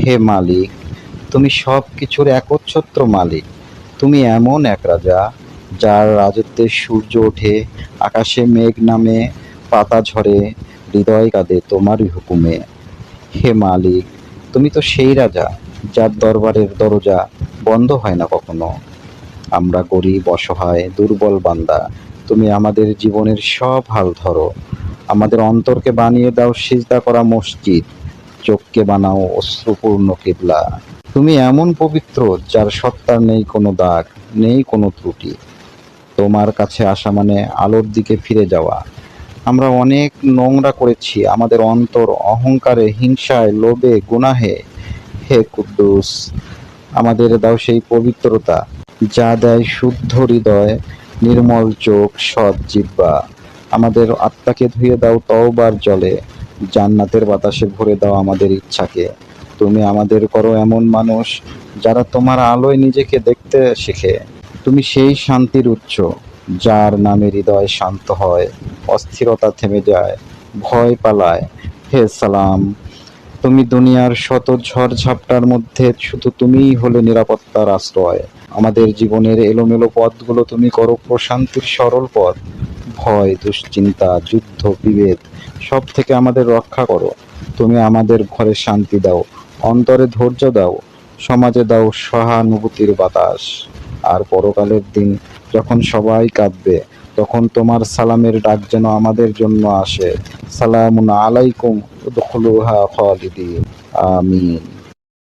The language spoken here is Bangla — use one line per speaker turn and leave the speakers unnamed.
হে মালিক, তুমি সব কিছুর একচ্ছত্র মালিক। তুমি এমন এক রাজা, যার রাজত্বে সূর্য ওঠে, আকাশে মেঘ নামে, পাতা ঝরে, হৃদয় কাঁদে তোমারই হুকুমে। হে মালিক, তুমি তো সেই রাজা, যার দরবারের দরজা বন্ধ হয় না কখনো। আমরা গরিব, অসহায়, দুর্বল বান্দা। তুমি আমাদের জীবনের সব হাল ধরো। আমাদের অন্তরকে বানিয়ে দাও সিজদা করা মসজিদ, চোখকে বানাও অশ্রুপূর্ণ কিবলা। তুমি এমন পবিত্র, যার সত্তার নেই কোনো দাগ, নেই কোনো ত্রুটি। তোমার কাছে আসা মানে আলোর দিকে ফিরে যাওয়া। আমরা অনেক নোংরা করেছি, আমাদের অন্তর অহংকারে, হিংসায়, লোভে, গুনাহে। হে কুদ্দুস, আমাদের দাও সেই পবিত্রতা, যা দেয় শুদ্ধ হৃদয়, নির্মল চোখ, সৎ জিহ্বা। আমাদের আত্মাকে ধুয়ে দাও তওবার জলে, জান্নাতের বাতাসে ভরে দাও আমাদের ইচ্ছাকে। তুমি আমাদের করো এমন মানুষ, যারা তোমার আলোয় নিজেকে দেখতে শেখে। তুমি সেই শান্তির উৎস, যার নামে হৃদয় শান্ত হয়, অস্থিরতা থেমে যায়, ভয় পালায়। হে সালাম, তুমি দুনিয়ার শত ঝড়-ঝাপটার মধ্যে শুধু তুমিই হলে নিরাপত্তার আশ্রয়। আমাদের জীবনের এলোমেলো পথগুলো তুমি করো প্রশান্তির সরল পথ। ভয়, দুশ্চিন্তা, যুদ্ধ, বিভেদ সব থেকে আমাদের রক্ষা করো। তুমি আমাদের ঘরে শান্তি দাও, অন্তরে ধৈর্য দাও, সমাজে দাও সহানুভূতির বাতাস। আর পরকালের দিন যখন সবাই কাঁদবে, তখন তোমার সালামের ডাক যেন আমাদের জন্য আসে। সালামুন আলাইকুম উদখুলুহা খালিদিন। আমিন।